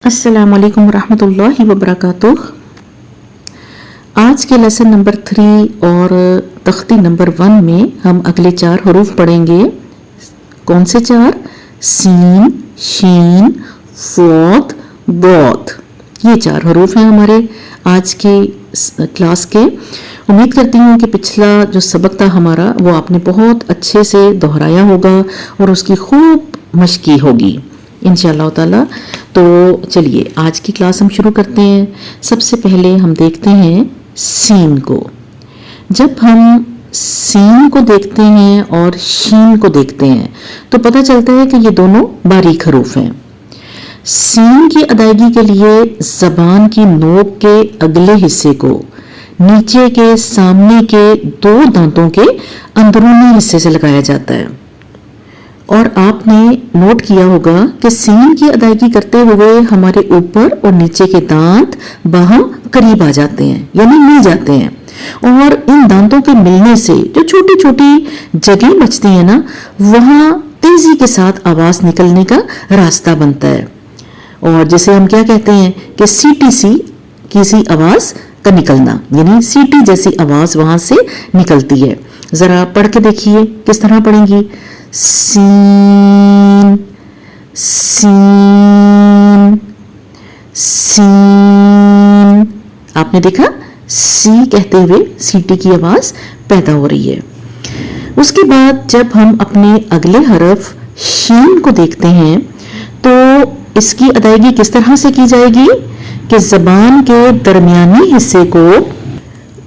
अस्सलामु अलैकुम रहमतुल्लाहि व बरकातुह। आज के लेसन नंबर 3 और तख्ती नंबर 1 में हम अगले 4 हरूफ पढ़ेंगे। कौन से 4? सीन, शीन, फ़ाद, दाद। ये 4 हरूफ हैं हमारे आज के क्लास के। उम्मीद करती हूँ कि पिछला जो सबक था हमारा वो आपने बहुत अच्छे से दोहराया होगा और उसकी खूब मशकी होगी इंशाअल्लाह ताला। तो चलिए आज की क्लास हम शुरू करते हैं। सबसे पहले हम देखते हैं सीन को। जब हम सीन को देखते हैं और शीन को देखते हैं तो पता चलता है कि ये दोनों बारीक हरूफ हैं। सीन की अदायगी के लिए ज़बान की नोक के अगले हिस्से को नीचे के सामने के 2 दांतों के अंदरूनी हिस्से से लगाया जाता है। और आपने नोट किया होगा कि सीन की अदायगी करते हुए हमारे ऊपर और नीचे के दांत बाहम करीब आ जाते हैं, यानी मिल जाते हैं। और इन दांतों के मिलने से जो छोटी छोटी जगह बचती है ना, वहाँ तेजी के साथ आवाज निकलने का रास्ता बनता है। और जिसे हम क्या कहते हैं कि सीटीसी, किसी आवाज का निकलना, यानी सीटी जैसी आवाज वहां से निकलती है। जरा पढ़ के देखिए किस तरह पढ़ेंगी। Scene, scene, scene. आपने देखा सी कहते हुए सीटी की आवाज पैदा हो रही है। उसके बाद जब हम अपने अगले हरफ शीन को देखते हैं तो इसकी अदायगी किस तरह से की जाएगी कि जबान के दरमियानी हिस्से को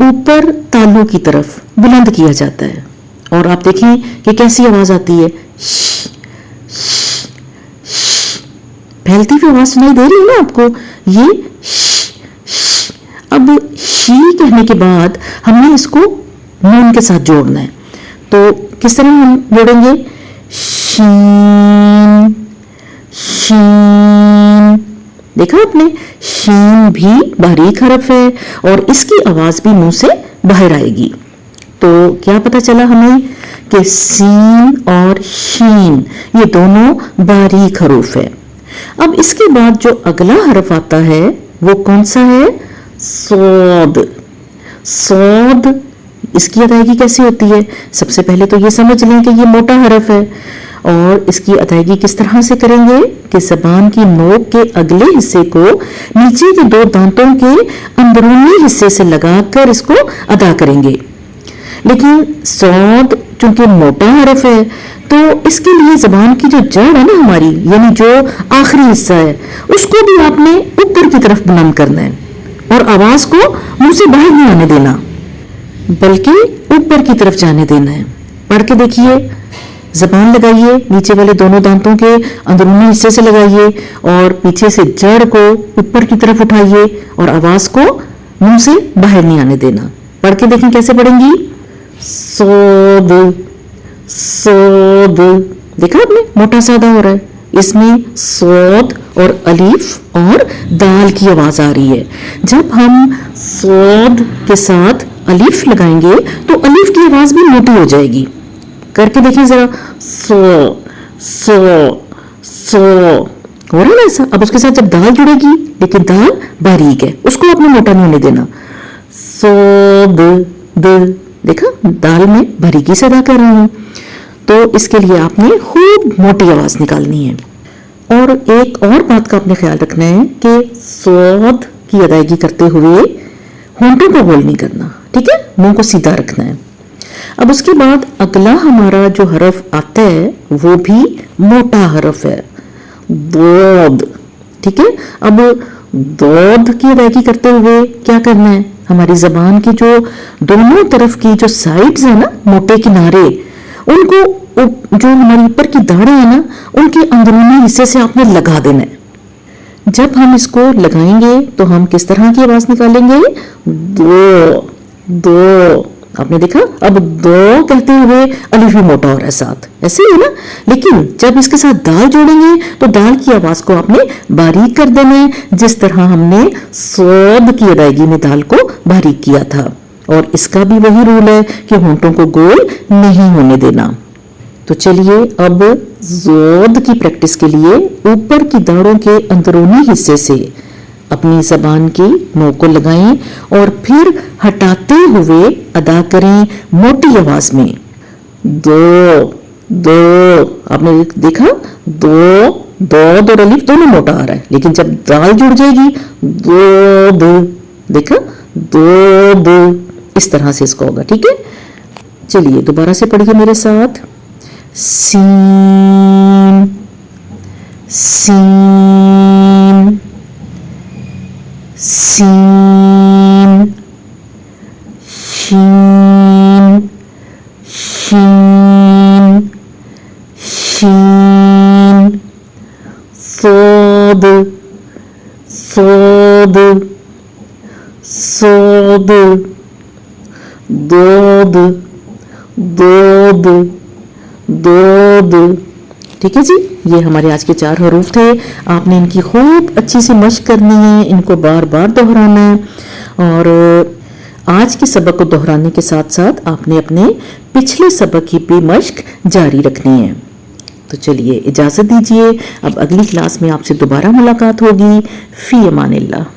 ऊपर तालू की तरफ बुलंद किया जाता है। और आप देखें कि कैसी आवाज आती है, फैलती हुई आवाज सुनाई दे रही है ना आपको, ये अब शी कहने के बाद हमने इसको नून के साथ जोड़ना है। तो किस तरह हम जोड़ेंगे? शीन, शीन। देखा आपने, शीन भी बारीक हरफ है और इसकी आवाज भी मुंह से बाहर आएगी। तो क्या पता चला हमें कि सीन और शीन ये दोनों बारीक हरूफ है। अब इसके बाद जो अगला हरफ आता है वो कौन सा है? सौद। सौद, इसकी अदायगी कैसे होती है? सबसे पहले तो ये समझ लें कि ये मोटा हरफ है और इसकी अदायगी किस तरह से करेंगे कि जबान की नोक के अगले हिस्से को नीचे के 2 दांतों के अंदरूनी हिस्से से लगाकर इसको अदा करेंगे। लेकिन सौद चूंकि मोटा हरफ है तो इसके लिए जबान की जो जड़ है ना हमारी, यानी जो आखिरी हिस्सा है, उसको भी आपने ऊपर की तरफ बुलंद करना है और आवाज को मुंह से बाहर नहीं आने देना बल्कि ऊपर की तरफ जाने देना है। पढ़ के देखिए, जबान लगाइए, नीचे वाले दोनों दांतों के अंदरूनी हिस्से से लगाइए और पीछे से जड़ को ऊपर की तरफ उठाइए और आवाज को मुंह से बाहर नहीं आने देना। पढ़ के देखें कैसे पढ़ेंगी। सोद, सोद। देखा आपने, मोटा सादा हो रहा है। इसमें सोद और अलीफ और दाल की आवाज आ रही है। जब हम सोद के साथ अलीफ लगाएंगे तो अलीफ की आवाज भी मोटी हो जाएगी। करके देखिए जरा, सो सो सो, हो रहा है ना ऐसा। अब उसके साथ जब दाल जुड़ेगी, लेकिन दाल बारीक है, उसको आपने मोटा नहीं होने देना। सोद, द। देखा, दाल में बारीकी से अदा कर रही हूं, तो इसके लिए आपने खूब मोटी आवाज निकालनी है। और एक और बात का आपने ख्याल रखना है कि सौद की अदायगी करते हुए होंठों को गोल नहीं करना, ठीक है, मुंह को सीधा रखना है। अब उसके बाद अगला हमारा जो हरफ आता है वो भी मोटा हरफ है, दोद, ठीक है। अब दोद की अदायगी करते हुए क्या करना है? हमारी जबान की जो दोनों तरफ की जो साइड्स है ना, मोटे किनारे, उनको जो हमारी ऊपर की दाढ़ें है ना, उनके अंदरूनी हिस्से से आपने लगा देना है। जब हम इसको लगाएंगे तो हम किस तरह की आवाज निकालेंगे? दो, दो। आपने देखा, अब दो कहते हुए अलिफ भी मोटा हो रहा है साथ, ऐसे ही है ना। लेकिन जब इसके साथ दाल जोड़ेंगे तो दाल की आवाज को आपने बारीक कर देना है, जिस तरह हमने सोद की अदायगी में दाल को बारीक किया था। और इसका भी वही रूल है कि होंठों को गोल नहीं होने देना। तो चलिए अब ज़ोद की प्रैक्टिस के लिए ऊपर की दाढ़ों के अंदरूनी हिस्से से अपनी जबान की नोक को लगाएं और फिर हटाते हुए अदा करें मोटी आवाज में। दो दो, आपने देखा दो, दो और अलिफ दोनों मोटा आ रहा है, लेकिन जब दाल जुड़ जाएगी दो दो, देखा दो दो, इस तरह से इसको होगा। ठीक है, चलिए दोबारा से पढ़िए मेरे साथ। सीन सीन सीन, शीन शीन शीन, सोद सोद सोद, दोद दोद दोद। ठीक है जी, ये हमारे आज के 4 हरूफ थे। आपने इनकी खूब अच्छी सी मश्क करनी है, इनको बार बार दोहराना है, और आज के सबक को दोहराने के साथ साथ आपने अपने पिछले सबक की भी मश्क जारी रखनी है। तो चलिए इजाज़त दीजिए, अब अगली क्लास में आपसे दोबारा मुलाकात होगी। फी अमानिल्लाह।